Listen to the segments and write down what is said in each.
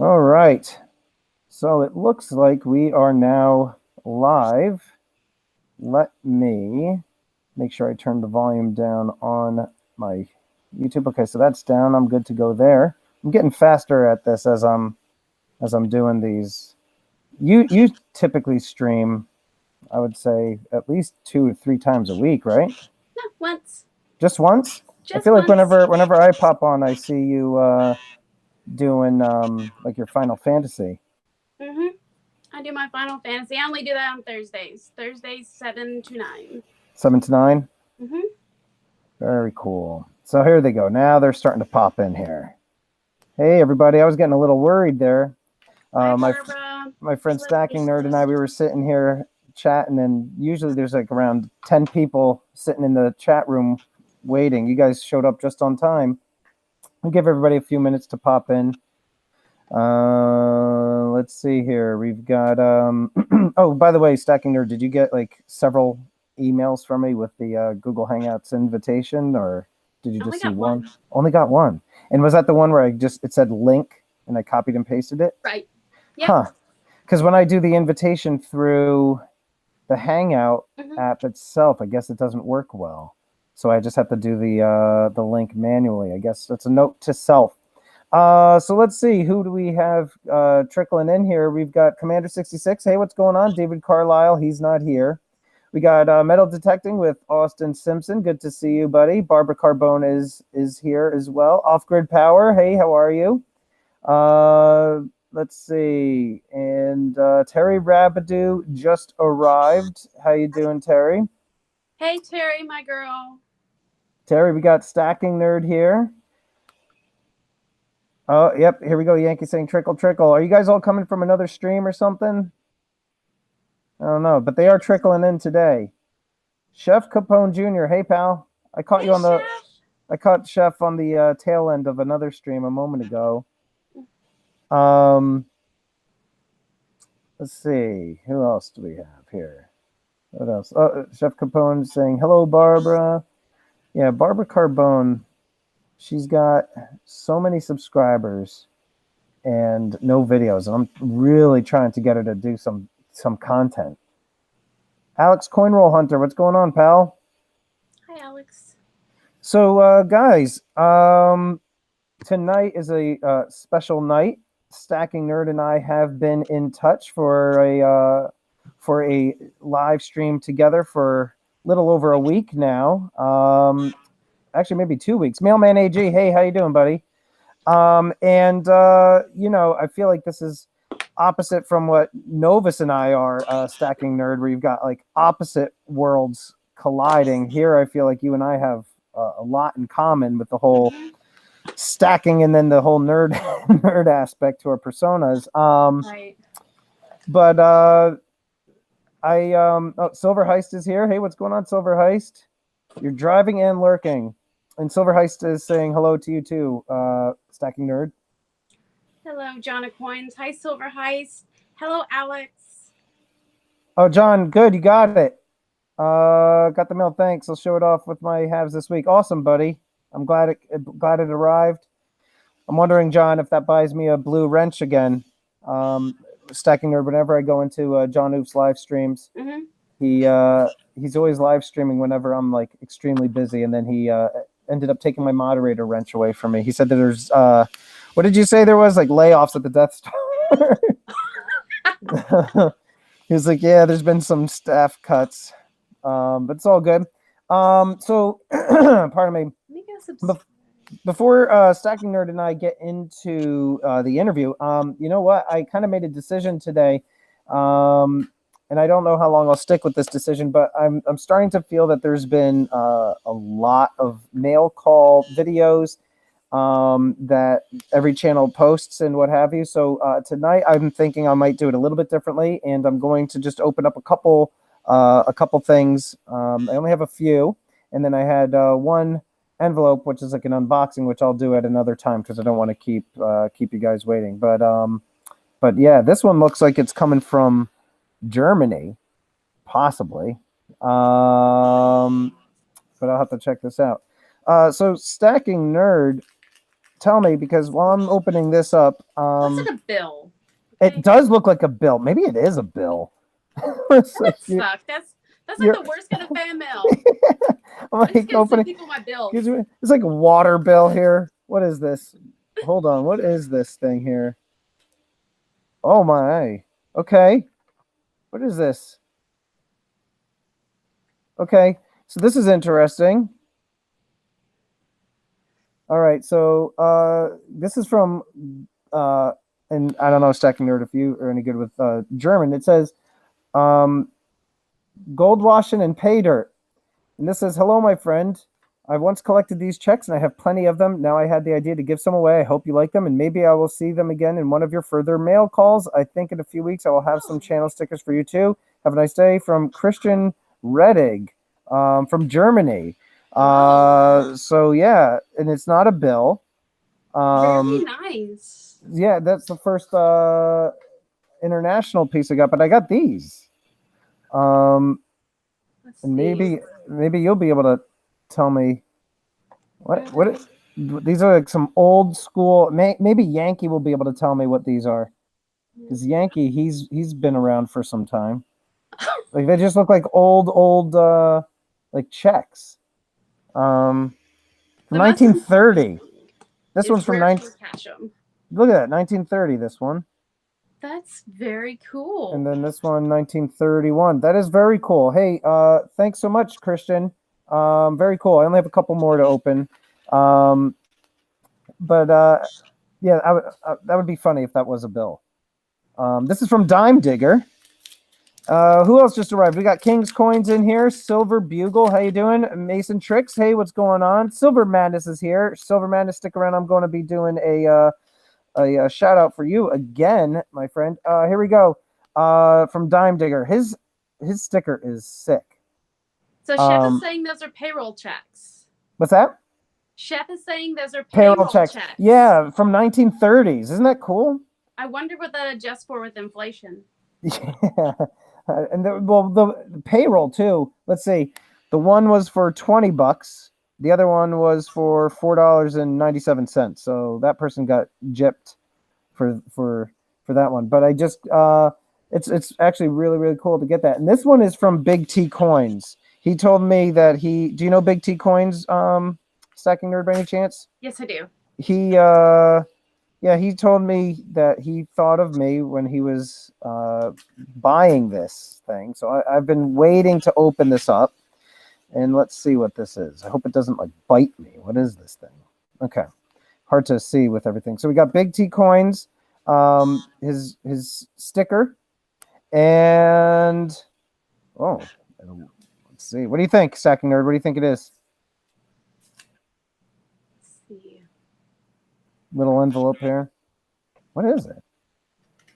All right. So it looks like we are now live. Let me make sure I turn the volume down on my YouTube. Okay, so that's down. I'm good to go there. I'm getting faster at this as I'm doing these. You typically stream, I would say, at least 2 or 3 times a week, right? No, once. Just once? I Just feel like once. whenever I pop on, I see you doing like your Final Fantasy. Mm-hmm. I do my Final Fantasy. I only do that on Thursdays. Thursdays 7 to 9. 7 to 9? Mm-hmm. Very cool. So here they go. Now they're starting to pop in here. Hey, everybody. I was getting a little worried there. Hi, My Barbara. friend Hello, Stacking Nerd and I, we were sitting here chatting, and usually there's like around 10 people sitting in the chat room waiting. You guys showed up just on time. I'll give everybody a few minutes to pop in. Let's see here. We've got oh, by the way, Stacking Nerd, did you get like several emails from me with the Google Hangouts invitation, or did you just see one? Only got one. And was that the one where it said link and I copied and pasted it? Right. Yep. Huh. Because when I do the invitation through the Hangout app itself, I guess it doesn't work well. So I just have to do the link manually. I guess that's a note to self. So let's see. Who do we have trickling in here? We've got Commander 66. Hey, what's going on? David Carlisle. He's not here. We got Metal Detecting with Austin Simpson. Good to see you, buddy. Barbara Carbone is here as well. Off Grid Power. Hey, how are you? Let's see. And Terry Rabidou just arrived. How you doing, Terry? Hey, Terry, my girl. Terry, we got Stacking Nerd here. Oh, yep. Here we go. Yankee saying trickle, trickle. Are you guys all coming from another stream or something? I don't know, but they are trickling in today. Chef Capone Jr. Hey, pal. I caught you on the. Chef. I caught Chef on the tail end of another stream a moment ago. Let's see. Who else do we have here? What else? Oh, Chef Capone saying hello, Barbara. Yeah, Barbara Carbone. She's got so many subscribers and no videos, and I'm really trying to get her to do some content. Alex Coinroll Hunter, what's going on, pal? Hi, Alex. So, guys, tonight is a special night. Stacking Nerd and I have been in touch for a live stream together for a little over a week now. Actually, maybe 2 weeks. Mailman AG, hey, how you doing, buddy? And you know, I feel like this is opposite from what Novus and I are Stacking Nerd, where you've got like opposite worlds colliding. Here, I feel like you and I have a lot in common with the whole stacking and then the whole nerd aspect to our personas. Right. But Silver Heist is here. Hey, what's going on, Silver Heist? You're driving and lurking. And Silver Heist is saying hello to you too, Stacking Nerd. Hello, John Coins. Hi, Silver Heist. Hello, Alex. Oh, John, good. You got it. Got the mail. Thanks. I'll show it off with my halves this week. Awesome, buddy. I'm glad it arrived. I'm wondering, John, if that buys me a blue wrench again. Stacking Nerd, whenever I go into John Oof's live streams, he's always live streaming whenever I'm like extremely busy, and then he ended up taking my moderator wrench away from me. He said that there's what did you say there was, like layoffs at the Death Star? He was like, yeah, there's been some staff cuts, but it's all good. So pardon me. Before Stacking Nerd and I get into the interview, you know what? I kind of made a decision today, and I don't know how long I'll stick with this decision, but I'm starting to feel that there's been a lot of mail call videos that every channel posts and what have you. So tonight I'm thinking I might do it a little bit differently, and I'm going to just open up a couple things. I only have a few, and then I had one envelope, which is like an unboxing, which I'll do at another time because I don't want to keep you guys waiting. But yeah, this one looks like it's coming from Germany, possibly. But I'll have to check this out. So Stacking Nerd, tell me, because while I'm opening this up, Looks like a bill. Okay? it does look like a bill. Maybe it is a bill. It's like That sucks. That's like the worst kind of fan mail. I'm like I'm just gonna opening. send people my bills. It's like a water bill here. What is this? Hold on. What is this thing here? Oh my. Okay. What is this? Okay. So this is interesting. All right. So this is from and I don't know, Stacking Nerd, if you are any good with German. It says gold washing and pay dirt. And this says, hello, my friend. I once collected these checks and I have plenty of them. Now I had the idea to give some away. I hope you like them and maybe I will see them again in one of your further mail calls. I think in a few weeks I will have some channel stickers for you too. Have a nice day. From Christian Redig from Germany. So yeah, and it's not a bill. Very nice. Yeah, that's the first international piece I got, but I got these. And maybe you'll be able to tell me what these are, like some old school. Maybe Yankee will be able to tell me what these are, because Yankee he's been around for some time. Like they just look like old like checks. From 1930. This one's from 19. Look at that, 1930. This one. That's very cool. And then this one, 1931. That is very cool. Hey, thanks so much, Christian. Very cool. I only have a couple more to open. Yeah, that would be funny if that was a bill. This is from Dime Digger. Who else just arrived? We got King's Coins in here. Silver Bugle, how you doing? Mason Tricks, hey, what's going on? Silver Madness is here. Silver Madness, stick around. I'm going to be doing a shout out for you again, my friend. Here we go. From Dime Digger. His sticker is sick. So Chef is saying those are payroll checks. What's that? Chef is saying those are payroll checks. Yeah, from 1930s. Isn't that cool? I wonder what that adjusts for with inflation. Yeah. And the payroll too. Let's see. The one was for $20. The other one was for $4.97. So that person got gypped for that one. But I just it's actually really, really cool to get that. And this one is from Big T Coins. He told me that do you know Big T Coins, Stacking Nerd, by any chance? Yes, I do. He told me that he thought of me when he was buying this thing. So I've been waiting to open this up. And let's see what this is. I hope it doesn't like bite me. What is this thing? Okay. Hard to see with everything. So we got Big T Coins, his sticker, and let's see. What do you think, Stacking Nerd? What do you think it is? Let's see. Little envelope here. What is it?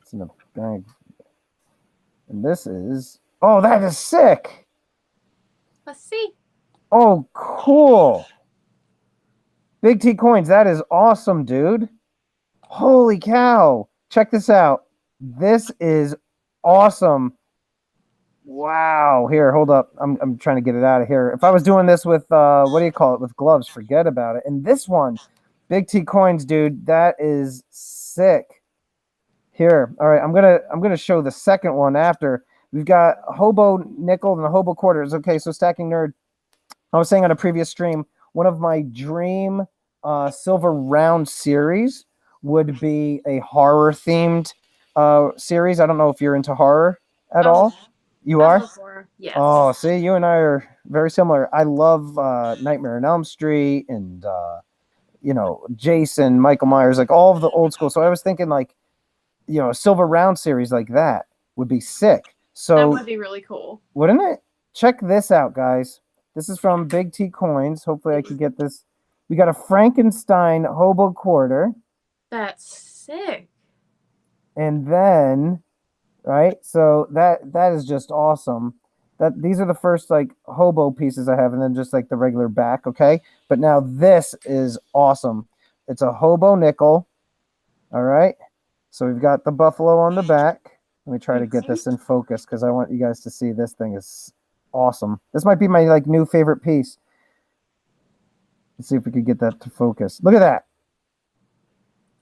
It's in the bag. And this is, that is sick. Let's see. Oh, cool. Big T Coins. That is awesome, dude. Holy cow. Check this out. This is awesome. Wow. Here, hold up. I'm trying to get it out of here. If I was doing this with, what do you call it? With gloves, forget about it. And this one, Big T Coins, dude, that is sick. Here. All right. I'm going to show the second one after. We've got a hobo nickel and a hobo quarters. Okay, so Stacking Nerd, I was saying on a previous stream, one of my dream silver round series would be a horror themed series. I don't know if you're into horror at all. You are? Horror. Yes. Oh, see, you and I are very similar. I love Nightmare on Elm Street and Jason, Michael Myers, like all of the old school. So I was thinking like, a silver round series like that would be sick. So that would be really cool. Wouldn't it? Check this out, guys. This is from Big T Coins. Hopefully I can get this. We got a Frankenstein hobo quarter. That's sick. And then, right? So that is just awesome. These are the first like hobo pieces I have, and then just like the regular back, okay? But now this is awesome. It's a hobo nickel. All right. So we've got the buffalo on the back. Let me try to get this in focus because I want you guys to see this thing is awesome. This might be my like new favorite piece. Let's see if we could get that to focus. Look at that.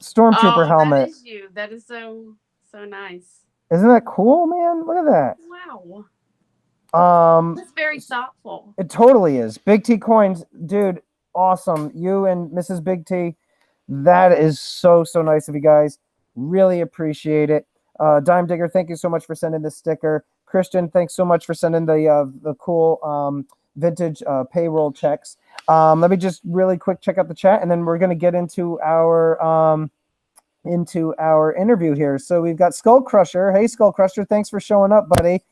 Stormtrooper Oh, that helmet. is you. That is so nice. Isn't that cool, man? Look at that. Wow. Um, That's very thoughtful. it totally is. Big T coins, dude. Awesome. You and Mrs. Big T. That is so nice of you guys. Really appreciate it. Dime Digger, thank you so much for sending this sticker. Christian, thanks so much for sending the cool vintage payroll checks. Let me just really quick check out the chat, and then we're gonna get into our interview here. So we've got Skull Crusher. Hey, Skull Crusher, thanks for showing up, buddy.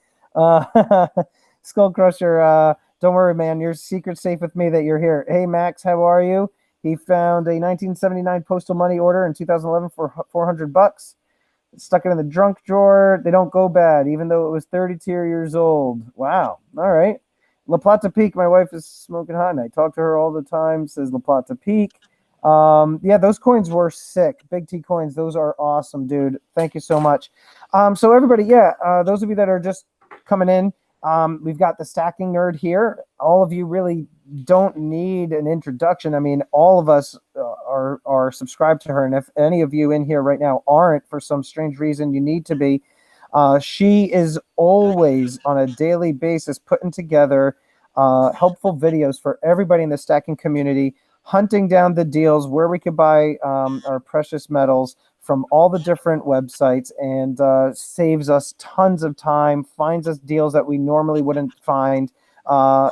Skull Crusher, don't worry, man. Your secret's safe with me that you're here. Hey, Max, how are you? He found a 1979 postal money order in 2011 for $400. Stuck it in the junk drawer. They don't go bad, even though it was 32 years old. Wow. All right. La Plata Peak. My wife is smoking hot, and I talk to her all the time. Says La Plata Peak. Yeah, those coins were sick. Big T coins. Those are awesome, dude. Thank you so much. So everybody, yeah, those of you that are just coming in, we've got the Stacking Nerd here. All of you really don't need an introduction. I mean, all of us are subscribed to her, and if any of you in here right now aren't, for some strange reason, you need to be. She is always on a daily basis putting together helpful videos for everybody in the stacking community, hunting down the deals where we could buy our precious metals from all the different websites, and saves us tons of time, finds us deals that we normally wouldn't find.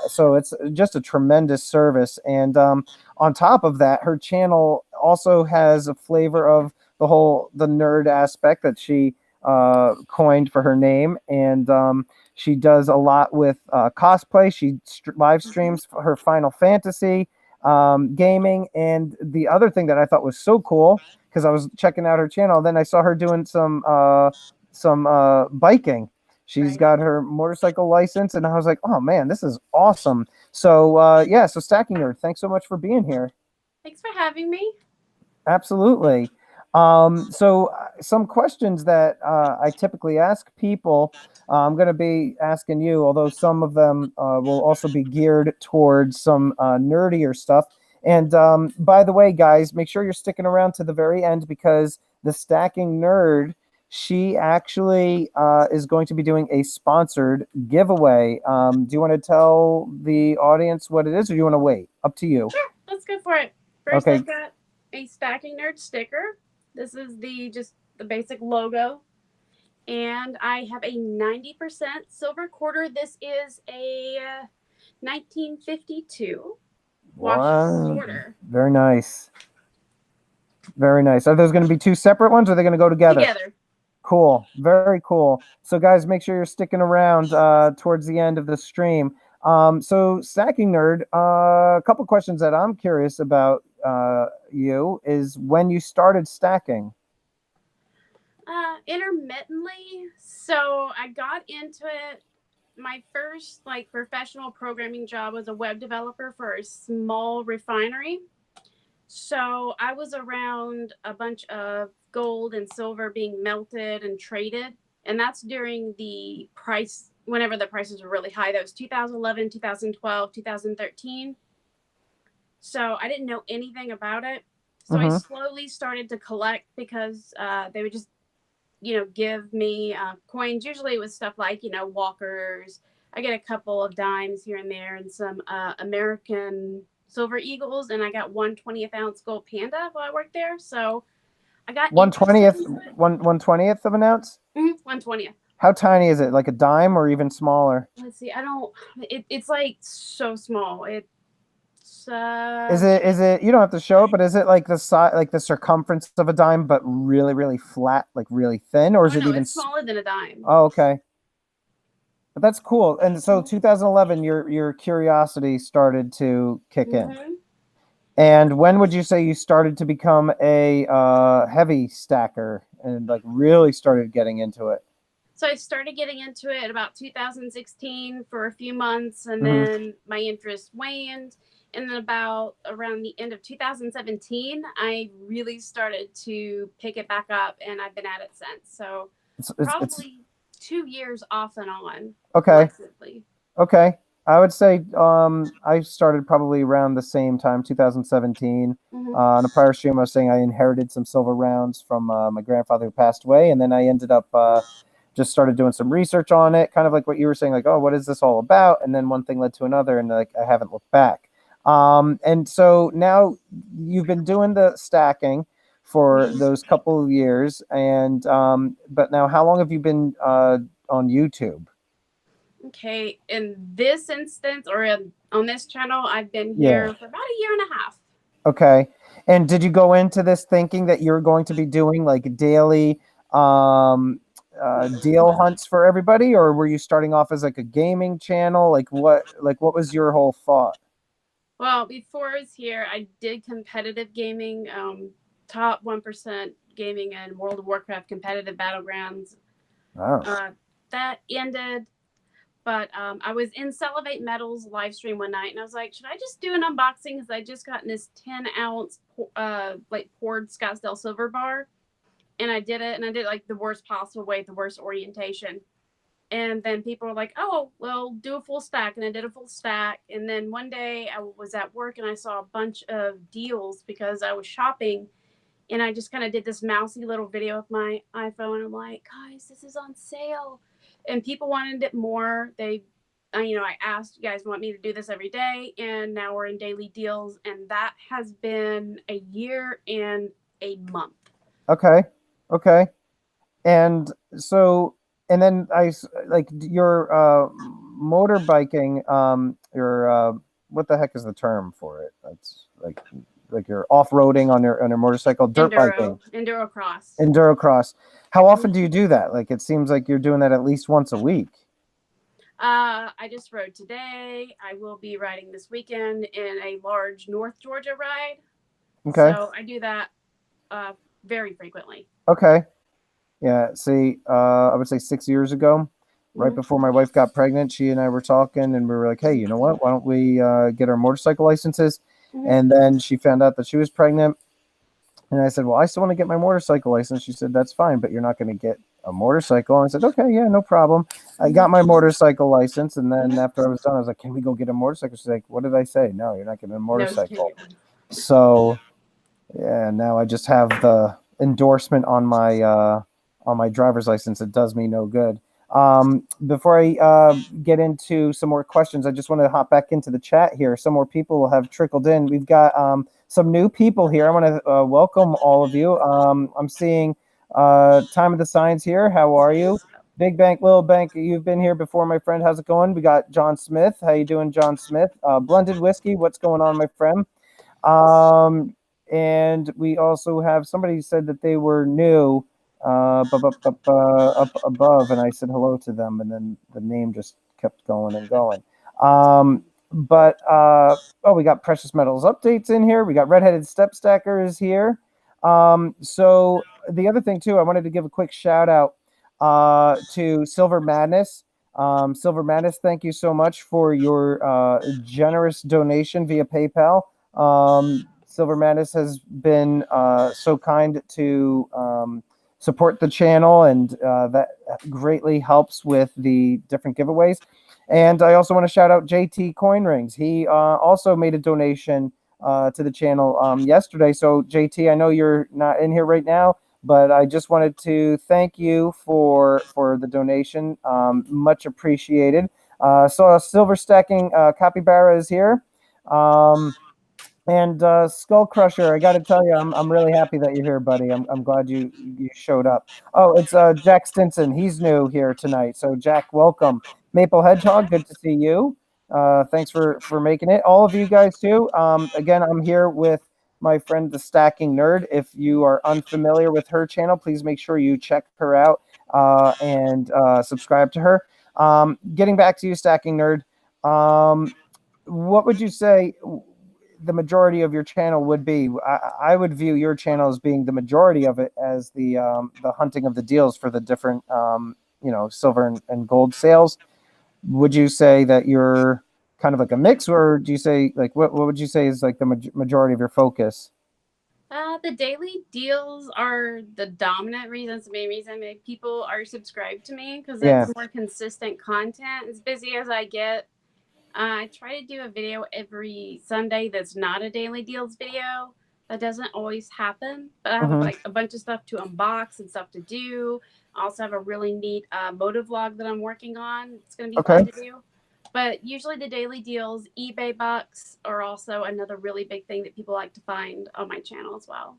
So it's just a tremendous service. And on top of that, her channel also has a flavor of the nerd aspect that she coined for her name. And she does a lot with cosplay. She live streams her Final Fantasy gaming. And the other thing that I thought was so cool, because I was checking out her channel, then I saw her doing some biking. She's got her motorcycle license, and I was like, oh man, this is awesome. So yeah, so Stacking Nerd, thanks so much for being here. Thanks for having me. Absolutely. So some questions that I typically ask people, I'm going to be asking you, although some of them will also be geared towards some nerdier stuff. And by the way, guys, make sure you're sticking around to the very end, because the Stacking Nerd, she actually is going to be doing a sponsored giveaway. Do you want to tell the audience what it is, or do you want to wait? Up to you. Sure, let's go for it. First, Okay. I've got a Stacking Nerd sticker. This is just the basic logo. And I have a 90% silver quarter. This is a 1952 Wow. quarter. Very nice. Very nice. Are those going to be two separate ones, or are they going to go together? Together. Cool. Very cool. So guys, make sure you're sticking around towards the end of the stream. So Stacking Nerd, a couple questions that I'm curious about you is when you started stacking. Intermittently. So I got into it. My first professional programming job was a web developer for a small refinery. So I was around a bunch of gold and silver being melted and traded. And that's during the price, whenever the prices were really high. That was 2011, 2012, 2013. So I didn't know anything about it. So I slowly started to collect, because they would just, give me coins. Usually it was stuff like, walkers. I get a couple of dimes here and there, and some American silver eagles, and I got 1/20th ounce gold panda while I worked there. So I got 1/20th, 1/20th of an ounce. 1/20th. How tiny is it? Like a dime, or even smaller? Let's see. I don't. It's like so small. It's. Is it? You don't have to show it, but is it like the size, like the circumference of a dime, but really, really flat, like really thin, or is it even it's smaller than a dime? Oh, okay. But that's cool. And so 2011, your curiosity started to kick in. And when would you say you started to become a heavy stacker and like really started getting into it? So I started getting into it about 2016 for a few months, and then my interest waned. And then around the end of 2017, I really started to pick it back up, and I've been at it since. So probably 2 years off and on. Okay. Collectively. Okay. I would say I started probably around the same time, 2017. On a prior stream, I was saying I inherited some silver rounds from my grandfather who passed away, and then I ended up just started doing some research on it, kind of like what you were saying, like, oh, what is this all about? And then one thing led to another, and like I haven't looked back. And so now you've been doing the stacking for those couple of years, and but now how long have you been on YouTube? Okay, in this instance or on this channel, I've been Yeah. here for about a year and a half. Okay. And did you go into this thinking that you're going to be doing like daily deal hunts for everybody, or were you starting off as like a gaming channel? Like what was your whole thought? Well, before I was here, I did competitive gaming, top 1% gaming in World of Warcraft competitive battlegrounds. Oh. That ended, but I was in Celebrate Metals live stream one night, and I was like, should I just do an unboxing? Because I just gotten this 10-ounce like poured Scottsdale silver bar, and I did it, and I did it like the worst possible way, the worst orientation. And then people were like, oh, well, do a full stack. And I did a full stack. And then one day I was at work and I saw a bunch of deals because I was shopping. And I just kind of did this mousy little video with my iPhone. I'm like, guys, this is on sale. And people wanted it more. They, I asked, you guys want me to do this every day? And now we're in daily deals. And that has been a year and a month. Okay. Okay. And so, and then like your motorbiking, your what the heck is the term for it? That's like you're off-roading on your motorcycle, dirt biking, enduro cross. How often do you do that? Like it seems like you're doing that at least once a week. I just rode today. I will be riding this weekend in a large North Georgia ride. Okay. So I do that very frequently. Okay. Yeah. See, I would say 6 years ago, right before my wife got pregnant, she and I were talking, and we were like, hey, you know what? Why don't we get our motorcycle licenses? And then she found out that she was pregnant. And I said, well, I still want to get my motorcycle license. She said, that's fine, but you're not going to get a motorcycle. And I said, okay, yeah, no problem. I got my motorcycle license. And then after I was done, I was like, can we go get a motorcycle? She's like, what did I say? No, you're not getting a motorcycle. No, so, yeah, now I just have the endorsement on my driver's license. It does me no good. Before I get into some more questions, I just want to hop back into the chat here. Some more people have trickled in. We've got some new people here. I want to welcome all of you. I'm seeing Time of the Signs here. How are you? Big Bank, Little Bank, you've been here before, my friend. How's it going? We got John Smith. How you doing, John Smith? Blended Whiskey, what's going on, my friend? And we also have somebody said that they were new up above, and I said hello to them, and then the name just kept going and going. We got Precious Metals updates in here. We got Redheaded Step Stackers here. So the other thing too, I wanted to give a quick shout out to Silver Madness. Silver Madness, thank you so much for your generous donation via PayPal. Silver Madness has been so kind to support the channel, and that greatly helps with the different giveaways. And I also want to shout out JT Coin Rings. He also made a donation to the channel yesterday. So JT, I know you're not in here right now, but I just wanted to thank you for the donation. Much appreciated. So Silver Stacking Capybara is here. And Skull Crusher, I got to tell you, I'm really happy that you're here, buddy. I'm glad you showed up. Oh, it's Jack Stinson. He's new here tonight. So Jack, welcome. Maple Hedgehog, good to see you. Thanks for making it. All of you guys too. Again, I'm here with my friend the Stacking Nerd. If you are unfamiliar with her channel, please make sure you check her out and subscribe to her. Getting back to you, Stacking Nerd. What would you say the majority of your channel would be? I would view your channel as being the majority of it as the hunting of the deals for the different silver and gold sales. Would you say that you're kind of like a mix, or do you say like what would you say is like the majority of your focus? The daily deals are the dominant reason. It's the main reason people are subscribed to me, because it's more consistent content. As busy as I get, I try to do a video every Sunday that's not a daily deals video. That doesn't always happen, but I have like a bunch of stuff to unbox and stuff to do. I also have a really neat moto vlog that I'm working on. It's going to be fun to do. But usually the daily deals, eBay bucks are also another really big thing that people like to find on my channel as well.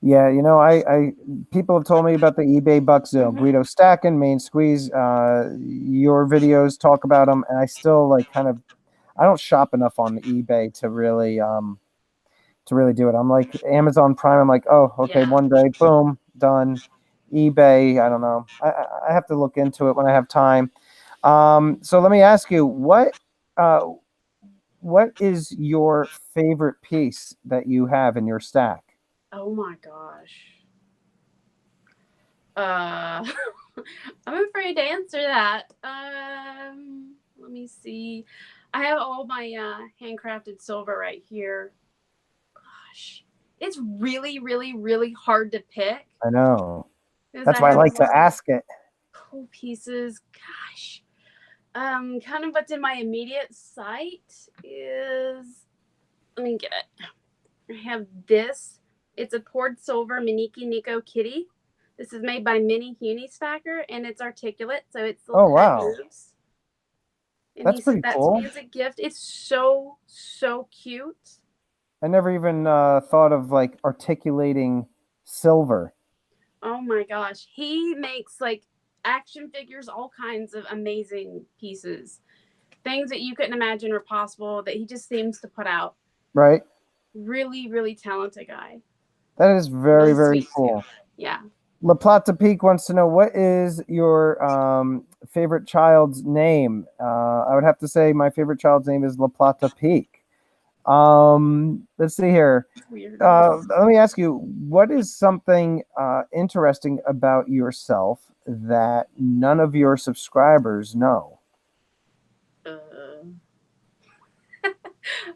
Yeah, you know, I people have told me about the eBay bucks, Guido Stacking, Main Squeeze. Your videos talk about them, and I still like kind of, I don't shop enough on eBay to really do it. I'm like Amazon Prime. I'm like, oh, okay, one day, boom, done. eBay, I don't know. I have to look into it when I have time. So let me ask you, what is your favorite piece that you have in your stack? Oh my gosh. I'm afraid to answer that. Let me see. I have all my handcrafted silver right here. Gosh, it's really, really, really hard to pick. I know. That's why I like to ask it. Cool pieces. Gosh. Kind of what's in my immediate sight is, let me get it. I have this. It's a poured silver Miniki Nico kitty. This is made by Mini Huni Stacker, and it's articulate, so it's little head moves. And that's pretty cool. To me as a gift. It's so, so cute. I never even thought of like articulating silver. Oh my gosh. He makes like action figures, all kinds of amazing pieces. Things that you couldn't imagine were possible that he just seems to put out. Right. Really, really talented guy. That is very, really very cool. Too. Yeah. La Plata Peak wants to know, what is your favorite child's name? I would have to say my favorite child's name is La Plata Peak. Let's see here. Let me ask you, what is something interesting about yourself that none of your subscribers know?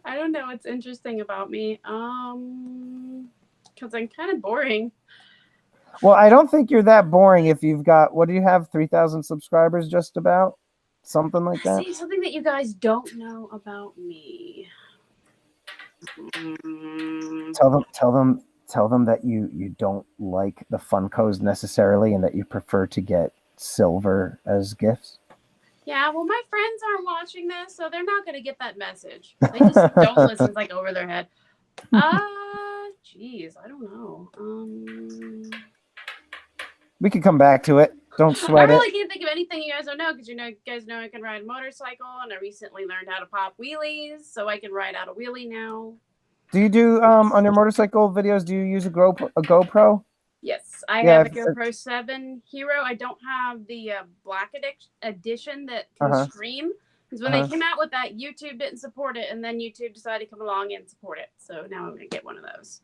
I don't know what's interesting about me. Because I'm kind of boring. Well, I don't think you're that boring if you've got, what do you have, 3,000 subscribers just about? Something like that? See, something that you guys don't know about me. Tell them that you don't like the Funkos necessarily and that you prefer to get silver as gifts. Yeah, well, my friends aren't watching this, so they're not going to get that message. They just don't listen. It's like over their head. Geez, I don't know. We could come back to it. Don't sweat it. I really can't think of anything you guys don't know, because you guys know I can ride a motorcycle, and I recently learned how to pop wheelies, so I can ride out a wheelie now. Do you do on your motorcycle videos? Do you use a GoPro? Yes, I have a GoPro 7 Hero. I don't have the Black edition that can stream. Because when they came out with that, YouTube didn't support it, and then YouTube decided to come along and support it. So now I'm going to get one of those.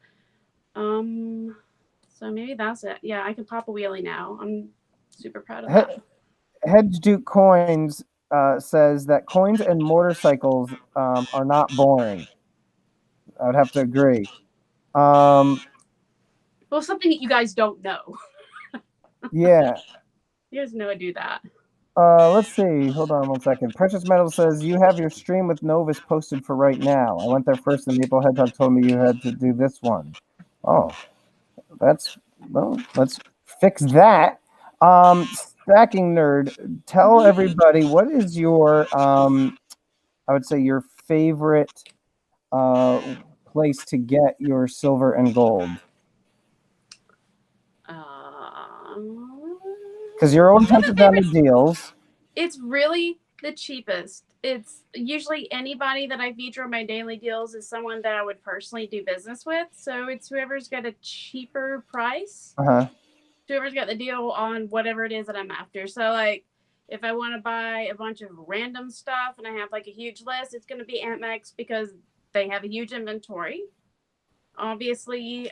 So maybe that's it. Yeah, I can pop a wheelie now. I'm super proud of that. Hedge Duke Coins says that coins and motorcycles are not boring. I would have to agree. Well, something that you guys don't know. Yeah. You guys know I do that. Let's see. Hold on one second. Precious Metal says, you have your stream with Novus posted for right now. I went there first, and Maple Hedgehog told me you had to do this one. Oh, well, let's fix that. Stacking Nerd, tell everybody, what is your, I would say, your favorite place to get your silver and gold? Because you're always hunting down the deals. It's really the cheapest. It's usually anybody that I feature on my daily deals is someone that I would personally do business with. So it's whoever's got a cheaper price. Whoever's got the deal on whatever it is that I'm after. So like, if I want to buy a bunch of random stuff and I have like a huge list, it's going to be Amex because they have a huge inventory. Obviously,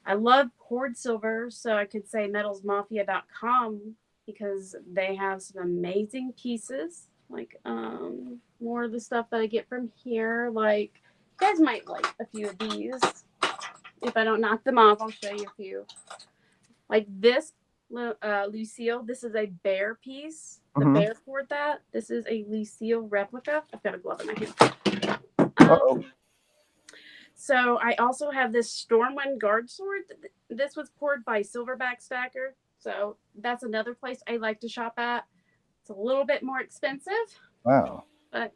I love poured silver, so I could say metalsmafia.com because they have some amazing pieces. Like more of the stuff that I get from here. Like, you guys might like a few of these. If I don't knock them off, I'll show you a few. Like this, Lucille, this is a bear piece. the Mhm. bear poured that. This is a Lucille replica. I've got a glove in my hand. Uh-oh. So I also have this Stormwind guard sword. This was poured by Silverback Stacker. So that's another place I like to shop at. It's a little bit more expensive. Wow. But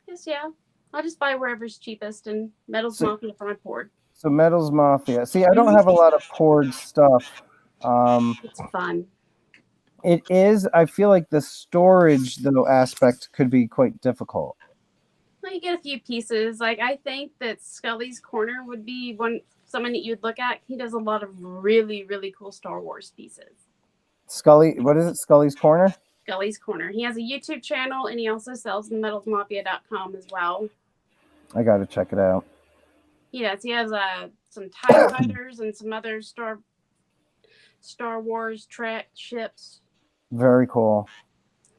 yes, yeah. I'll just buy wherever's cheapest, and Metals Mafia for my poured. So Metals Mafia. See, I don't have a lot of poured stuff. It's fun. It is. I feel like the storage though aspect could be quite difficult. Well, you get a few pieces. Like I think that Scully's Corner would be someone that you'd look at. He does a lot of really, really cool Star Wars pieces. Scully, what is it? Scully's Corner? Scully's Corner. He has a YouTube channel, and he also sells metalsmafia.com as well. I got to check it out. Yes, he has some TIE fighters and some other Star Wars Trek ships. Very cool.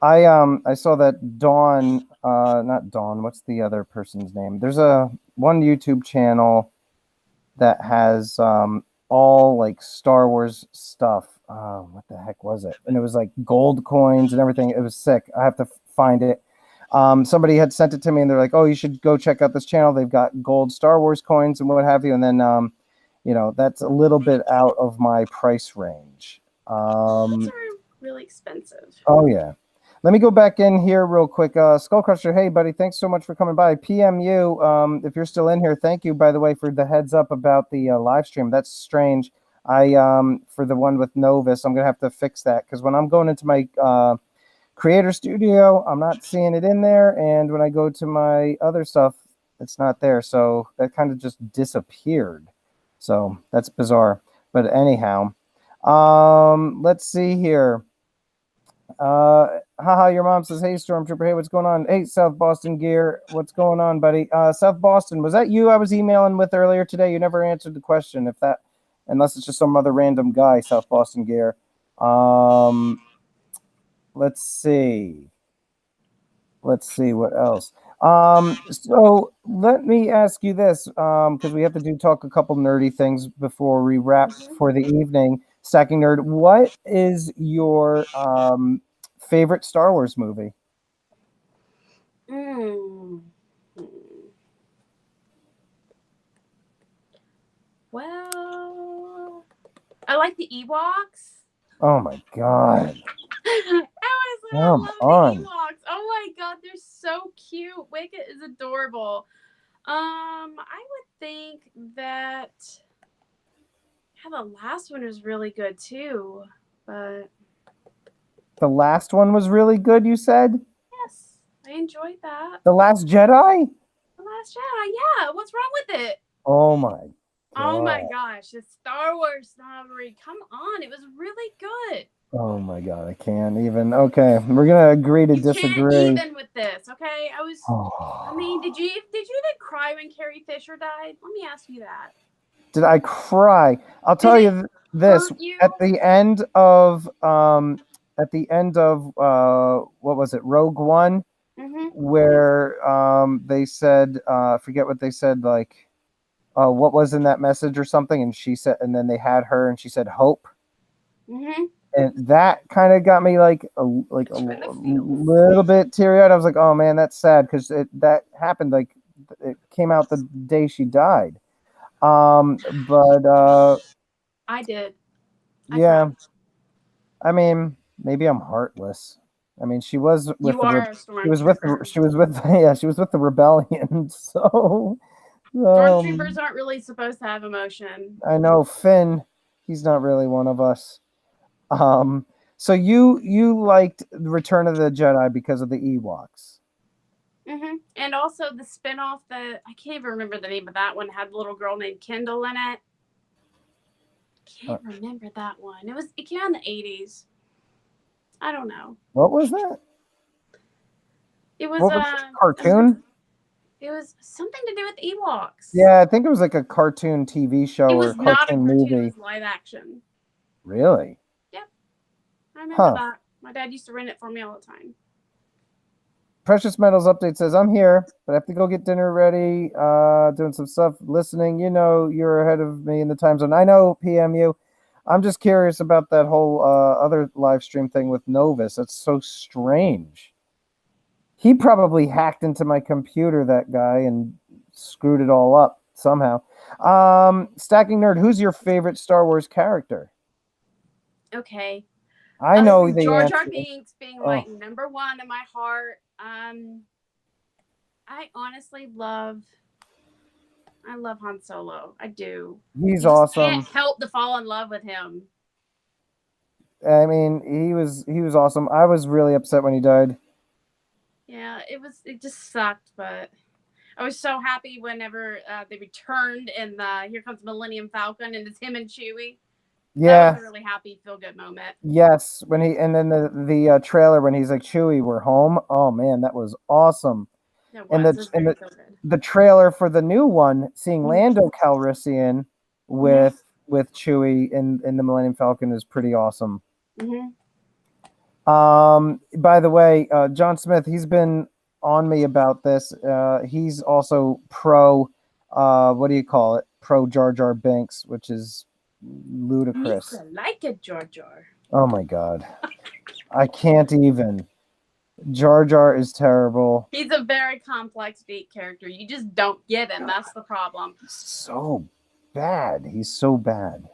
I saw that Dawn, not Dawn, what's the other person's name? There's one YouTube channel that has all like Star Wars stuff. What the heck was it? And it was like gold coins and everything. It was sick. I have to find it. Somebody had sent it to me and they're like, oh, you should go check out this channel. They've got gold Star Wars coins and what have you. And then, that's a little bit out of my price range. Those are really expensive. Oh, yeah. Let me go back in here real quick. Skullcrusher, hey, buddy, thanks so much for coming by. PMU, if you're still in here, thank you, by the way, for the heads up about the live stream. That's strange. For the one with Novus, I'm going to have to fix that because when I'm going into my creator studio, I'm not seeing it in there. And when I go to my other stuff, it's not there. So that kind of just disappeared. So that's bizarre. But anyhow, let's see here. Your mom says, hey, Stormtrooper, hey, what's going on? Hey, South Boston Gear, what's going on, buddy? South Boston, was that you I was emailing with earlier today? You never answered the question, unless it's just some other random guy, South Boston Gear. Let's see what else. So let me ask you this, because we have to talk a couple nerdy things before we wrap for the evening. Stacking Nerd, what is your favorite Star Wars movie? Well, I like the Ewoks. Oh my god. I love the Ewoks. Oh my god, they're so cute. Wicket is adorable. I would think that the last one was really good too, but the last one was really good, you said? Yes, I enjoyed that. The Last Jedi? The Last Jedi, yeah. What's wrong with it? Oh my god. Oh my gosh, the Star Wars snobbery. Come on, it was really good. Oh my god, I can't even. Okay, we're gonna agree to disagree. Can't even with this, okay? I mean, did you even cry when Carrie Fisher died? Let me ask you that. Did I cry? I'll tell you this. At the end of what was it, Rogue One, where they said, I forget what they said, like what was in that message or something, and she said, and then they had her and she said hope. And that kind of got me like a little bit teary-eyed. I was like, oh man, that's sad, because that happened, like it came out the day she died. But I did. Yeah. I mean, maybe I'm heartless. I mean, she was with she was with the rebellion. So Stormtroopers aren't really supposed to have emotion. I know Finn, he's not really one of us. So you liked Return of the Jedi because of the Ewoks. And also the spinoff that I can't even remember the name of that one, had a little girl named Kendall in it. Can't remember that one. It came out in the 80s. I don't know. What was that? It was a cartoon. It was something to do with Ewoks. Yeah, I think it was like a cartoon TV show or a cartoon movie. It was live action. Really? Yep. I remember that. My dad used to rent it for me all the time. Precious Metals Update says, I'm here, but I have to go get dinner ready, doing some stuff, listening. You know, you're ahead of me in the time zone. I know, PMU. I'm just curious about that whole other live stream thing with Novus. That's so strange. He probably hacked into my computer, that guy, and screwed it all up somehow. Stacking Nerd, who's your favorite Star Wars character? Okay. I know the Jar answer. Jar Binks being like number one in my heart. I honestly love Han Solo. I do. He's you awesome. Can't help to fall in love with him. I mean, he was awesome. I was really upset when he died. Yeah, it just sucked, but I was so happy whenever they returned and Here Comes Millennium Falcon and it's him and Chewie. Yeah, that was a really happy feel good moment. Yes, when he and then the trailer when he's like, Chewie, we're home. Oh man, that was awesome. And the trailer for the new one, seeing Lando Calrissian with Chewie in the Millennium Falcon is pretty awesome. By the way, John Smith, he's been on me about this. He's also pro what do you call it? Pro Jar Jar Binks, which is ludicrous. I like it, Jar Jar. Oh my god. I can't even. Jar Jar is terrible. He's a very complex, deep character. You just don't get him. That's the problem. So bad. He's so bad.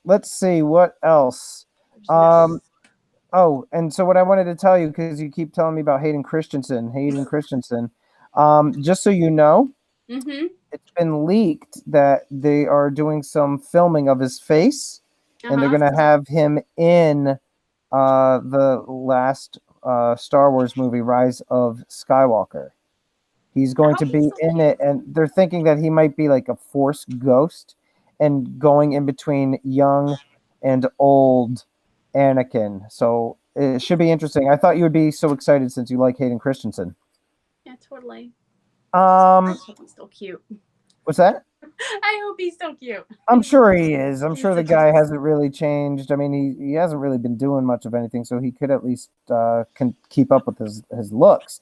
Let's see what else. Oh, and so what I wanted to tell you, because you keep telling me about Hayden Christensen, just so you know, it's been leaked that they are doing some filming of his face, and they're going to have him in the last Star Wars movie, Rise of Skywalker. He's going to be in it, and they're thinking that he might be like a Force ghost and going in between young and old Anakin. So it should be interesting. I thought you would be so excited since you like Hayden Christensen. Yeah, totally. I hope he's still cute. What's that? I hope he's still cute. I'm sure he is. I'm sure the guy hasn't really changed. I mean, he hasn't really been doing much of anything, so he could at least can keep up with his looks.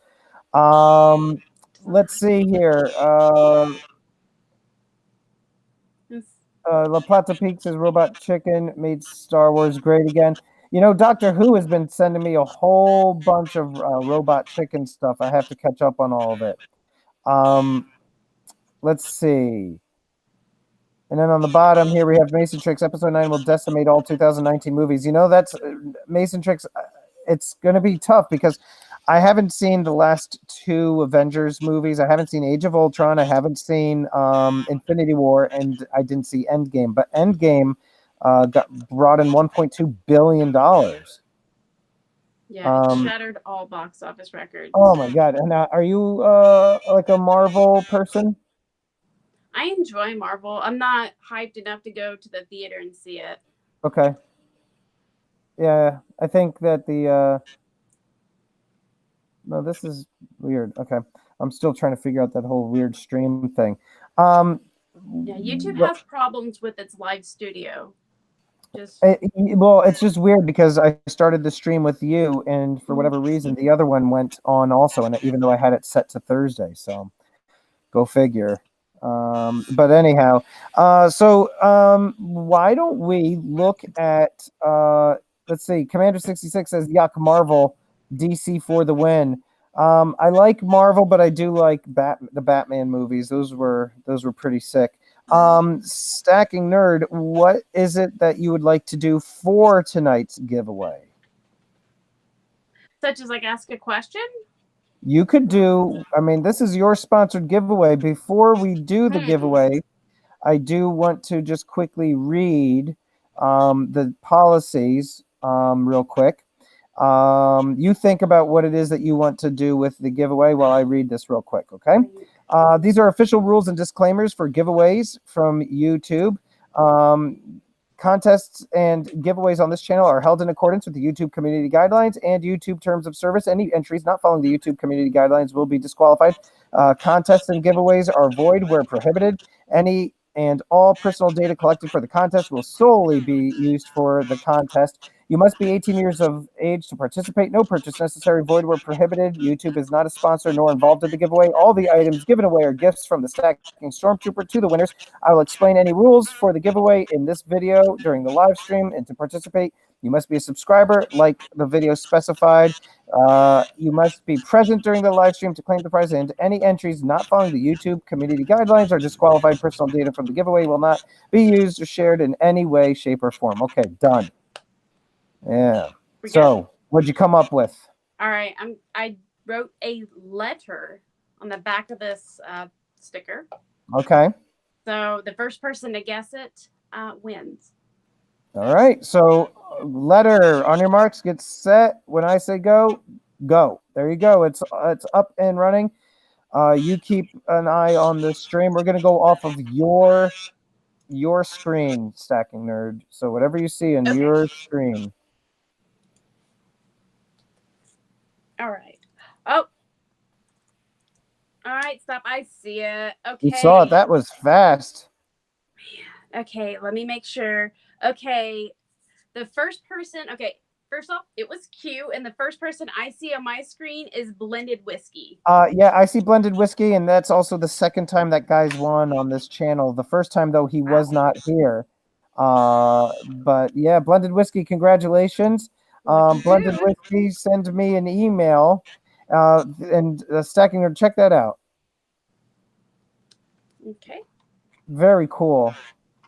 Let's see here. La Plata Peak says Robot Chicken made Star Wars great again. You know, Doctor Who has been sending me a whole bunch of Robot Chicken stuff. I have to catch up on all of it. Let's see. And then on the bottom here, we have Mason Tricks. Episode 9 will decimate all 2019 movies. You know, that's Mason Tricks. It's going to be tough because I haven't seen the last two Avengers movies. I haven't seen Age of Ultron. I haven't seen Infinity War, and I didn't see Endgame. But Endgame brought in $1.2 billion. Yeah, it shattered all box office records. Oh, my God. And are you like a Marvel person? I enjoy Marvel. I'm not hyped enough to go to the theater and see it. Okay. Yeah, I think that the... No, this is weird. Okay. I'm still trying to figure out that whole weird stream thing. Yeah, YouTube has problems with its live studio. Well, it's just weird because I started the stream with you, and for whatever reason, the other one went on also, and even though I had it set to Thursday, so go figure. But anyhow, why don't we look at let's see. Commander 66 says yuck, Marvel, DC for the win. I like Marvel, but I do like the Batman movies. Those were pretty sick. Stacking Nerd, what is it that you would like to do for tonight's giveaway? Such as like ask a question? You could do, I mean, this is your sponsored giveaway. Before we do the giveaway, I do want to just quickly read the policies real quick. You think about what it is that you want to do with the giveaway while I read this real quick, okay? These are official rules and disclaimers for giveaways from YouTube. Contests and giveaways on this channel are held in accordance with the YouTube community guidelines and YouTube terms of service. Any entries not following the YouTube community guidelines will be disqualified. Contests and giveaways are void where prohibited. Any and all personal data collected for the contest will solely be used for the contest. You must be 18 years of age to participate. No purchase necessary, void where prohibited. YouTube is not a sponsor nor involved in the giveaway. All the items given away are gifts from the Stacking Stormtrooper to the winners. I will explain any rules for the giveaway in this video during the live stream, and to participate, you must be a subscriber, like the video specified. You must be present during the live stream to claim the prize, and any entries not following the YouTube community guidelines are disqualified. Personal data from the giveaway will not be used or shared in any way, shape, or form. Okay, done. Yeah. So, what'd you come up with? All right. I wrote a letter on the back of this sticker. Okay. So the first person to guess it wins. All right. So, letter on your marks, get set. When I say go, go. There you go. It's up and running. You keep an eye on the stream. We're gonna go off of your screen, Stacking Nerd. So whatever you see on your screen. All right. Oh. All right, stop. I see it. Okay. You saw it. That was fast. Okay, let me make sure. Okay, the first person. Okay, first off, it was Q, and the first person I see on my screen is blended whiskey. Yeah, I see blended whiskey, and that's also the second time that guy's won on this channel. The first time though, he was not here. But yeah, blended whiskey, congratulations. Blended whiskey, send me an email. And Stacking Nerd, check that out. Okay. Very cool.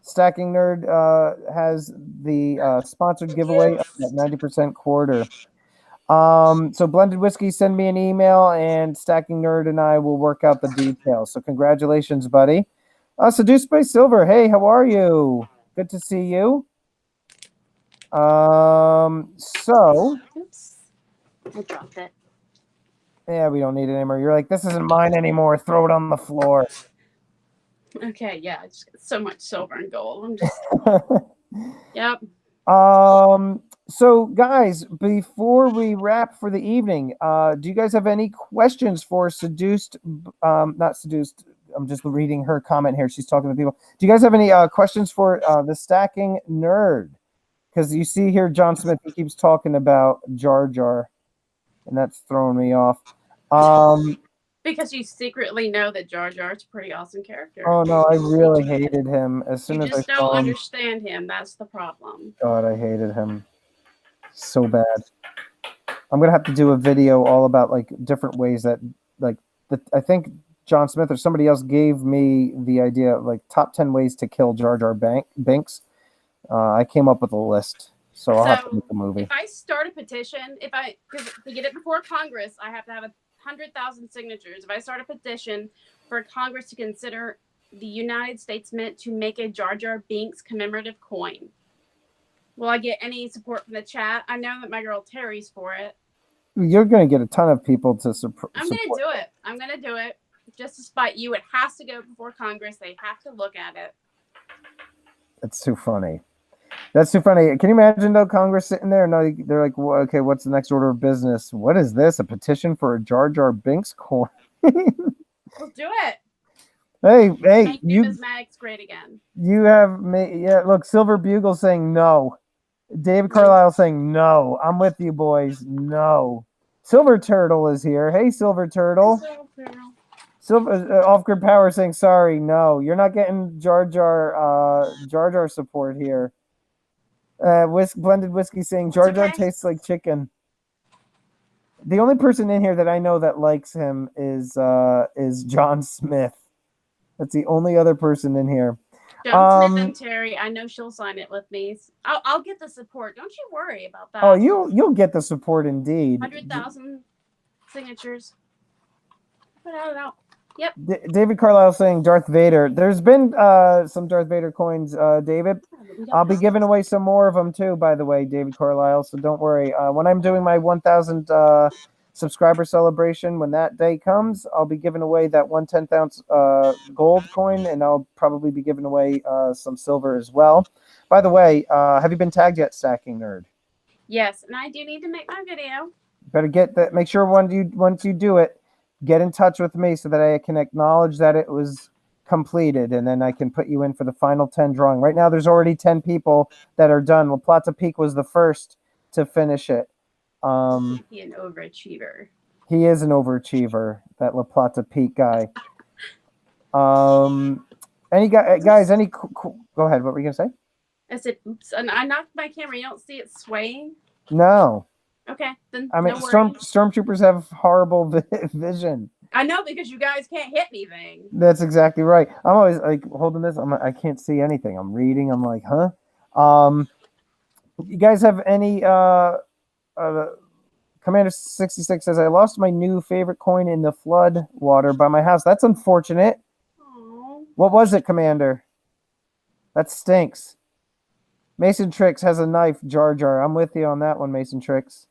Stacking Nerd has the sponsored giveaway at 90% quarter. So blended whiskey, send me an email, and Stacking Nerd and I will work out the details. So congratulations, buddy. Seduced by Silver, hey, how are you? Good to see you. So Oops, I dropped it. Yeah, we don't need it anymore. You're like, this isn't mine anymore. Throw it on the floor. Okay, yeah, I just got so much silver and gold. I'm just Yep. So guys, before we wrap for the evening, do you guys have any questions for Seduced? Not Seduced. I'm just reading her comment here. She's talking to people. Do you guys have any questions for the Stacking Nerd? Because you see here, John Smith, he keeps talking about Jar Jar, and that's throwing me off. Because you secretly know that Jar Jar's a pretty awesome character. Oh no, I really hated him as soon as I saw him. You just don't understand him. That's the problem. God, I hated him so bad. I'm gonna have to do a video all about like different ways that I think John Smith or somebody else gave me the idea of like top 10 ways to kill Jar Jar Binks. I came up with a list, so I'll have to make a movie. If I start a petition, because to get it before Congress, I have to have 100,000 signatures. If I start a petition for Congress to consider the United States Mint to make a Jar Jar Binks commemorative coin, will I get any support from the chat? I know that my girl Terry's for it. You're going to get a ton of people to support. I'm going to do it. I'm going to do it. Just to spite you, it has to go before Congress. They have to look at it. It's too funny. That's too funny. Can you imagine though, Congress sitting there and they're like, well, okay, what's the next order of business? What is this? A petition for a Jar Jar Binks coin? Let's do it. Hey, Make numismatics great again. You have me. Yeah, look, Silver Bugle saying no. David Carlisle saying no. I'm with you, boys. No. Silver Turtle is here. Hey, Silver Turtle. Silver Off-Grid Power saying sorry. No, you're not getting Jar Jar support here. Blended whiskey saying Jar Jar tastes like chicken. The only person in here that I know that likes him is John Smith. That's the only other person in here. John Smith and Terry, I know she'll sign it with me. I'll get the support. Don't you worry about that. Oh, you'll get the support indeed. 100,000 signatures. Put out. Yep. David Carlisle saying Darth Vader. There's been some Darth Vader coins, David. I'll be giving away some more of them too, by the way, David Carlisle. So don't worry. When I'm doing my 1,000 subscriber celebration, when that day comes, I'll be giving away that 1/10 ounce gold coin, and I'll probably be giving away some silver as well. By the way, have you been tagged yet, Stacking Nerd? Yes, and I do need to make my video. Better get that. Make sure once you do it, get in touch with me so that I can acknowledge that it was completed, and then I can put you in for the final 10 drawing. Right now, there's already 10 people that are done. La Plata Peak was the first to finish it. Be an overachiever. He is an overachiever, that La Plata Peak guy. Any guys? Any? Go ahead. What were you gonna say? I said, "Oops!" And I knocked my camera. You don't see it swaying? No. Okay, then I mean, no stormtroopers have horrible vision. I know, because you guys can't hit anything. That's exactly right. I'm always like holding this. I can't see anything. I'm reading. I'm like, huh? You guys have any? Commander 66 says, I lost my new favorite coin in the flood water by my house. That's unfortunate. Aww. What was it, Commander? That stinks. Mason Tricks has a knife, Jar Jar. I'm with you on that one, Mason Tricks.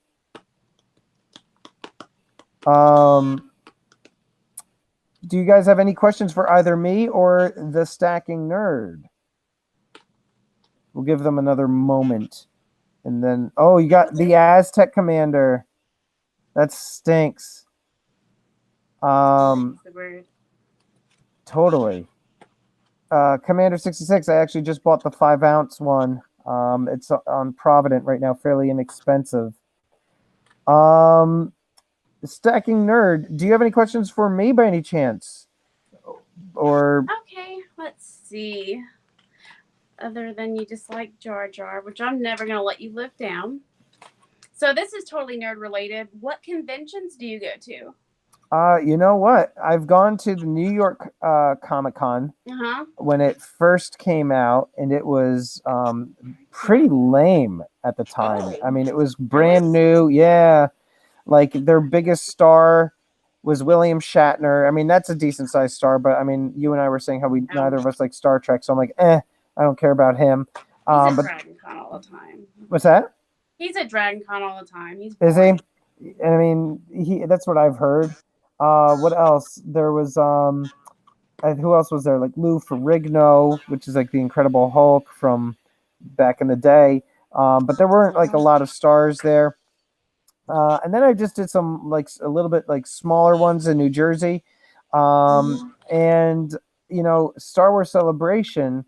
Do you guys have any questions for either me or the Stacking Nerd? We'll give them another moment. And then, oh, you got the Aztec Commander. That stinks. That's the word. Totally. Commander 66, I actually just bought the 5-ounce one. It's on Provident right now, fairly inexpensive. Stacking Nerd, do you have any questions for me by any chance? Or okay, let's see. Other than you dislike Jar Jar, which I'm never going to let you live down. So this is totally nerd related. What conventions do you go to? You know what? I've gone to the New York Comic-Con when it first came out, and it was pretty lame at the time. I mean, it was brand new. Yeah. Like, their biggest star was William Shatner. I mean, that's a decent-sized star, but, I mean, you and I were saying how neither of us like Star Trek, so I'm like, I don't care about him. He's at Dragon Con all the time. What's that? He's at Dragon Con all the time. Is he? I mean, that's what I've heard. What else? There was who else was there? Like Lou Ferrigno, which is like the Incredible Hulk from back in the day. But there weren't like a lot of stars there. And then I just did some like a little bit like smaller ones in New Jersey. And you know, Star Wars Celebration,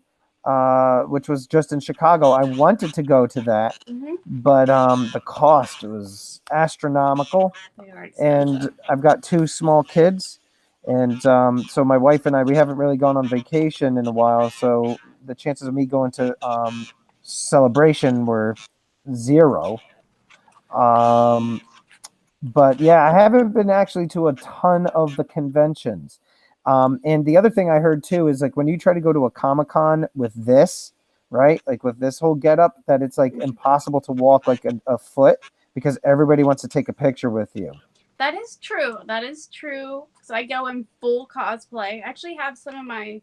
which was just in Chicago. I wanted to go to that, but the cost was astronomical. And I've got 2 small kids, and so my wife and I, we haven't really gone on vacation in a while. So the chances of me going to Celebration were 0. But yeah, I haven't been actually to a ton of the conventions. And the other thing I heard too is like when you try to go to a Comic-Con with this, right? Like with this whole getup, that it's like impossible to walk like a foot because everybody wants to take a picture with you. That is true. That is true. So I go in full cosplay. I actually have some of my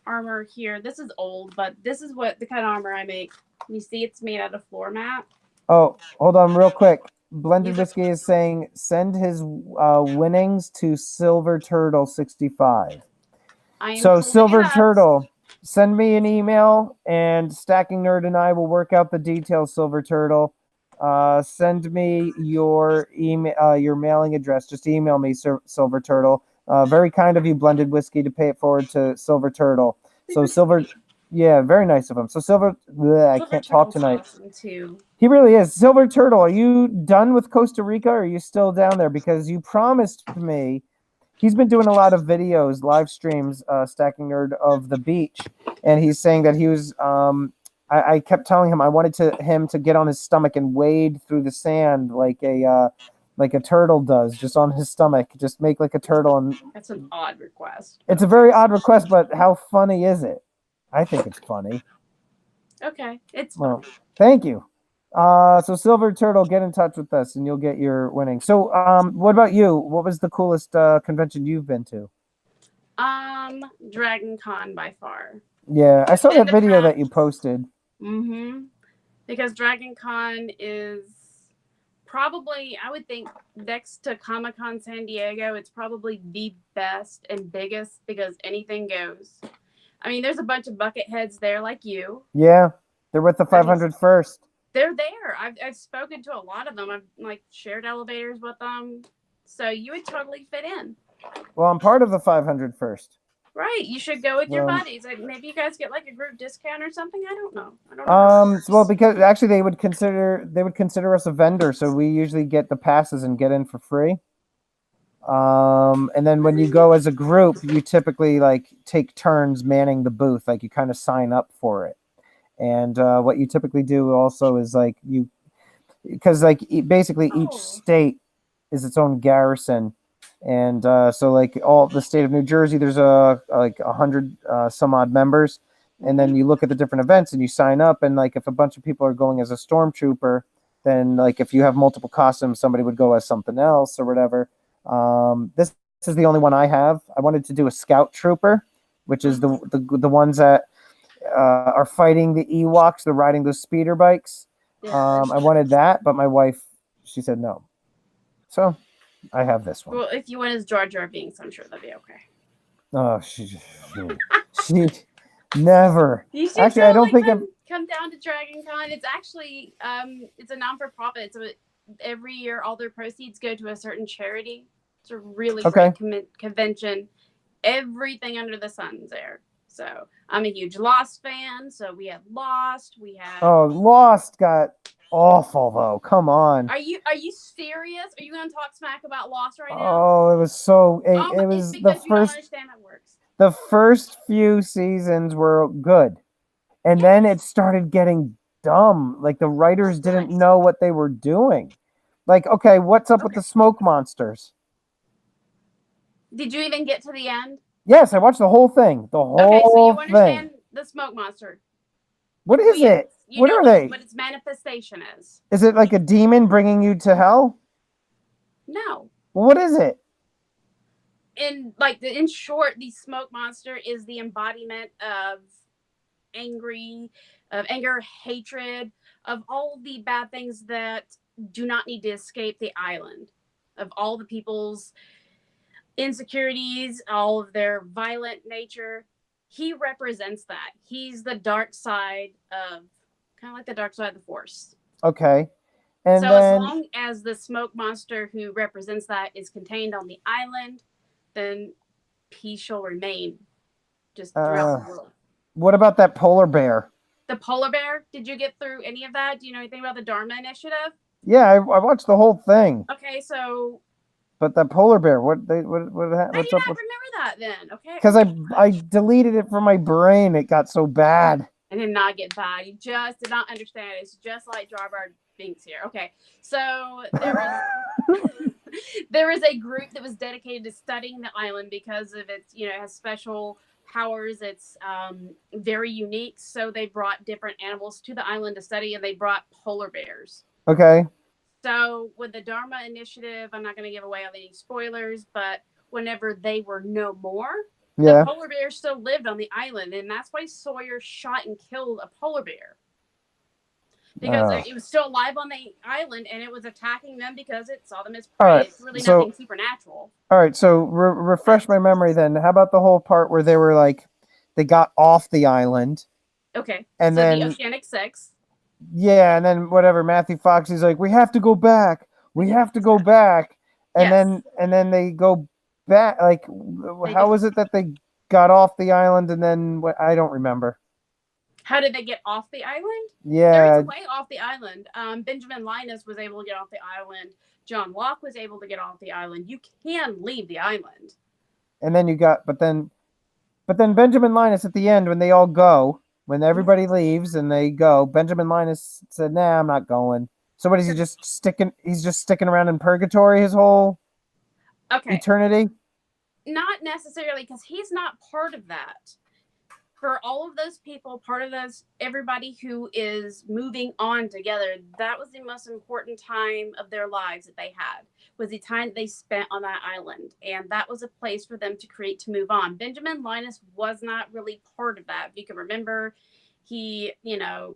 armor here. This is old, but this is what the kind of armor I make. You see, it's made out of floor mat. Oh, hold on real quick. Blended Whiskey is saying send his winnings to Silver Turtle 65. So Silver Turtle, send me an email, and Stacking Nerd and I will work out the details. Silver Turtle, send me your email, your mailing address. Just email me, Silver Turtle. Very kind of you, Blended Whiskey, to pay it forward to Silver Turtle. So Silver. Yeah, very nice of him. So Silver I can't talk tonight. Awesome too. He really is. Silver Turtle, are you done with Costa Rica, or are you still down there? Because you promised me, he's been doing a lot of videos, live streams, Stacking Nerd, of the beach, and he's saying that he was. I kept telling him I wanted him to get on his stomach and wade through the sand like a turtle does, just on his stomach, just make like a turtle. And that's an odd request. It's a very odd request, but how funny is it? I think it's funny. Okay, it's well. Thank you. So Silver Turtle, get in touch with us, and you'll get your winning. So, what about you? What was the coolest convention you've been to? Dragon Con by far. Yeah, I saw that video that you posted. Because Dragon Con is probably, I would think, next to Comic-Con San Diego, it's probably the best and biggest because anything goes. I mean, there's a bunch of bucket heads there like you. Yeah, they're with the 501st. They're there. I've spoken to a lot of them. I've like shared elevators with them. So you would totally fit in. Well, I'm part of the 501st. Right. You should go with your So, buddies. Like maybe you guys get like a group discount or something. I don't know. I don't know. well, because actually they would consider us a vendor, so we usually get the passes and get in for free. And then when you go as a group, you typically like take turns manning the booth, like you kind of sign up for it. And what you typically do also is like because like basically each state is its own garrison, and so like all the state of New Jersey, there's like 100 some odd members, and then you look at the different events and you sign up, and like if a bunch of people are going as a stormtrooper, then like if you have multiple costumes, somebody would go as something else or whatever. This is the only one I have. I wanted to do a scout trooper, which is the ones that are fighting the Ewoks. They're riding those speeder bikes. I wanted that, but my wife, she said no. So I have this one. Well, if you went as Jar Jar Binks, I'm sure that'd be okay. Oh, she never. You should actually, I don't think come down to Dragon Con. It's actually it's a non-for-profit. So every year, all their proceeds go to a certain charity. It's a really great convention. Everything under the sun's there. So I'm a huge Lost fan. So we had Lost. We had Lost got awful though. Come on. Are you serious? Are you gonna talk smack about Lost right now? Oh, it was so. It was the first. You don't understand how it works. The first few seasons were good, and then it started getting dumb. Like the writers didn't know what they were doing. Like, okay, what's up with the smoke monsters? Did you even get to the end? Yes, I watched the whole thing. The whole thing. Okay, so you understand the smoke monster. What is it? What are they? What its manifestation is. Is it like a demon bringing you to hell? No. Well, what is it? In short, the smoke monster is the embodiment of anger, hatred, of all the bad things that do not need to escape the island, of all the people's insecurities, all of their violent nature. He represents that. He's the dark side of, kind of like the dark side of the Force. Okay. And so then, as long as the smoke monster who represents that is contained on the island, then peace shall remain just throughout the world. What about that polar bear? The polar bear? Did you get through any of that? Do you know anything about the Dharma Initiative? Yeah, I watched the whole thing. Okay, so. But the polar bear, what's up? How do you not remember that then? Okay. Because I deleted it from my brain. It got so bad. I did not get bad. You just did not understand. It's just like Jar Jar Binks here. Okay, so there was a group that was dedicated to studying the island because of its, it has special powers. It's very unique. So they brought different animals to the island to study, and they brought polar bears. Okay. So with the Dharma Initiative, I'm not going to give away any spoilers, but whenever they were no more, the polar bear still lived on the island, and that's why Sawyer shot and killed a polar bear. Because it was still alive on the island, and it was attacking them because it saw them as prey. Right, it's really nothing supernatural. All right, so refresh my memory then. How about the whole part where they were like, they got off the island? Okay, and so then the Oceanic Six. Yeah, and then whatever, Matthew Fox is like, we have to go back. We have to go back. And then they go back. Like, how was it that they got off the island and then I don't remember. How did they get off the island? Yeah. There is a way off the island. Benjamin Linus was able to get off the island. John Locke was able to get off the island. You can leave the island. And then but then Benjamin Linus at the end, when they all go, when everybody leaves and they go, Benjamin Linus said, "Nah, I'm not going." So what is he just sticking? He's just sticking around in purgatory his whole eternity? Not necessarily, because he's not part of that. For all of those people, part of everybody who is moving on together, that was the most important time of their lives that they had, was the time they spent on that island. And that was a place for them to create, to move on. Benjamin Linus was not really part of that. If you can remember, he,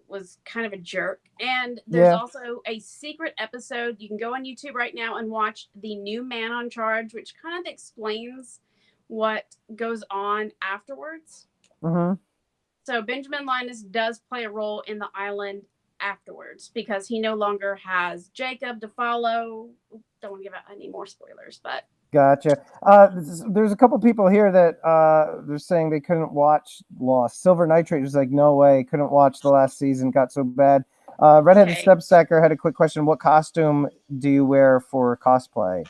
was kind of a jerk. And there's also a secret episode. You can go on YouTube right now and watch The New Man on Charge, which kind of explains what goes on afterwards. Mm-hmm. So Benjamin Linus does play a role in the island afterwards because he no longer has Jacob to follow. Don't want to give out any more spoilers, but Gotcha. There's a couple people here that they're saying they couldn't watch Lost. Silver Nitrate was like, no way, couldn't watch the last season, got so bad. Redheaded Okay. Step Stacker had a quick question. What costume do you wear for cosplay?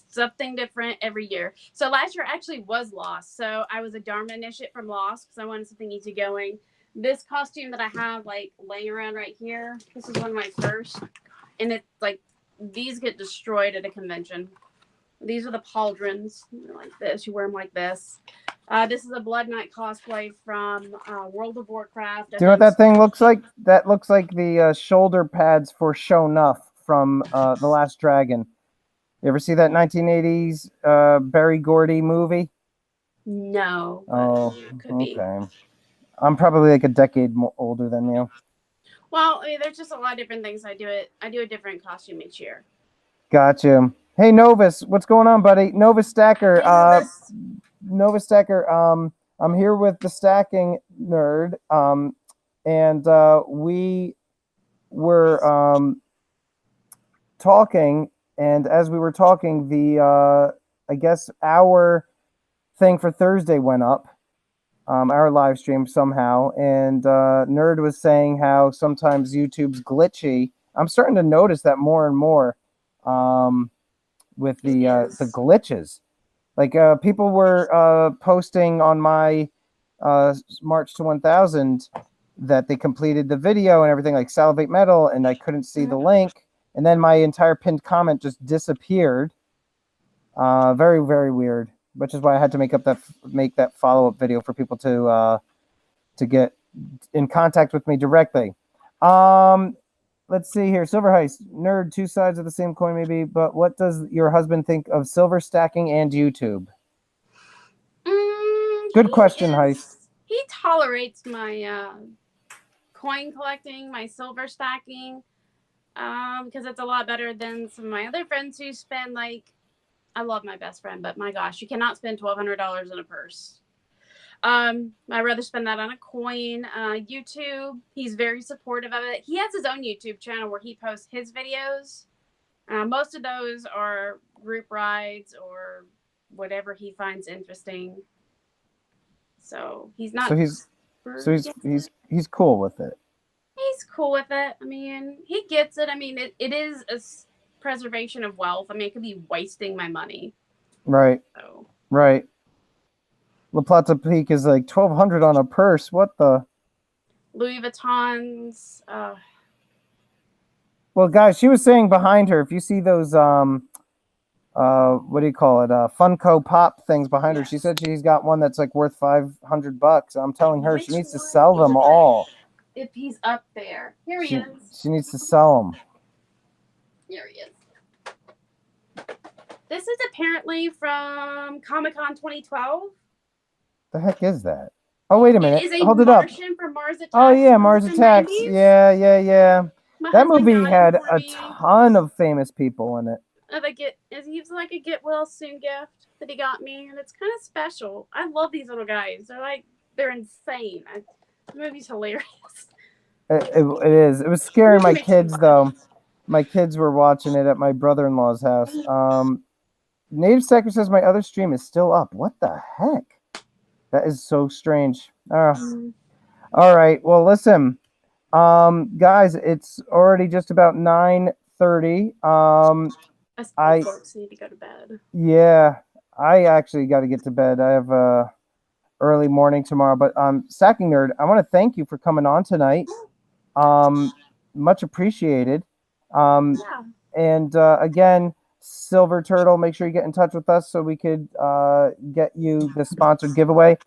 Something different every year. So last year actually was Lost. So I was a Dharma initiate from Lost because I wanted something easygoing. This costume that I have like laying around right here, this is one of my first, and it's like these get destroyed at a convention. These are the pauldrons. They're like this. You wear them like this. This is a Blood Knight cosplay from World of Warcraft. Do you know what that thing looks like? That looks like the shoulder pads for Sho'nuff from The Last Dragon. You ever see that 1980s Berry Gordy movie? No. Oh, could okay. be. I'm probably like a decade older than you. Well, I mean, there's just a lot of different things. I do a different costume each year. Gotcha. Hey Novus, what's going on, buddy? Novus Stacker. Novus Stacker. I'm here with the Stacking Nerd. And we were talking, and as we were talking, the I guess our thing for Thursday went up. Our live stream somehow, and Nerd was saying how sometimes YouTube's glitchy. I'm starting to notice that more and more with the glitches. Like people were posting on my March to 1000 that they completed the video and everything, like Salivate Metal, and I couldn't see the link, and then my entire pinned comment just disappeared. Very, very weird. Which is why I had to make that follow-up video for people to get in contact with me directly. Let's see here. Silver Heist, Nerd, two sides of the same coin maybe, but what does your husband think of silver stacking and YouTube? Good question, Heist. He tolerates my coin collecting, my silver stacking, because it's a lot better than some of my other friends who spend like, I love my best friend, but my gosh, you cannot spend $1,200 in a purse. I'd rather spend that on a coin. YouTube, he's very supportive of it. He has his own YouTube channel where he posts his videos. Most of those are group rides or whatever he finds interesting. So he's not. He's cool with it. He's cool with it. I mean, he gets it. I mean, it is a preservation of wealth. I mean, it could be wasting my money. Right. So. Right. La Plata Peak is like $1,200 on a purse. What the? Louis Vuittons. Well, guys, she was saying behind her, if you see those what do you call it? Funko Pop things behind her. She said she's got one that's like worth $500. I'm telling her she needs to sell them all. If he's up there, here he is. She needs to sell them. Here he is. This is apparently from Comic-Con 2012. The heck is that? Oh, wait a minute. Hold it up. From Mars Attacks. Oh, yeah, Mars Attacks. Yeah. That movie had a ton of famous people in it. He's like a get well soon gift that he got me, and it's kind of special. I love these little guys. They're insane. The movie's hilarious. It is. It was scaring my kids, though. My kids were watching it at my brother-in-law's house. Native Stacker says my other stream is still up. What the heck? That is so strange. All right. Well, listen, guys, it's already just about 9:30. Folks need to go to bed. Yeah, I actually got to get to bed. I have a early morning tomorrow. But Stacking Nerd, I want to thank you for coming on tonight. Much appreciated. And again, Silver Turtle, make sure you get in touch with us so we could get you the sponsored giveaway.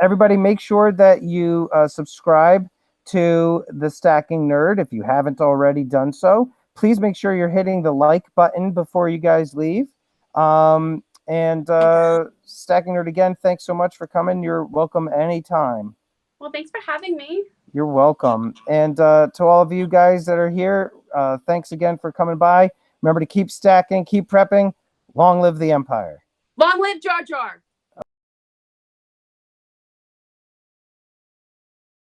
Everybody, make sure that you subscribe to the Stacking Nerd if you haven't already done so. Please make sure you're hitting the like button before you guys leave. And Stacking Nerd, again, thanks so much for coming. You're welcome anytime. Well, thanks for having me. You're welcome. And to all of you guys that are here, thanks again for coming by. Remember to keep stacking, keep prepping. Long live the Empire. Long live Jar Jar.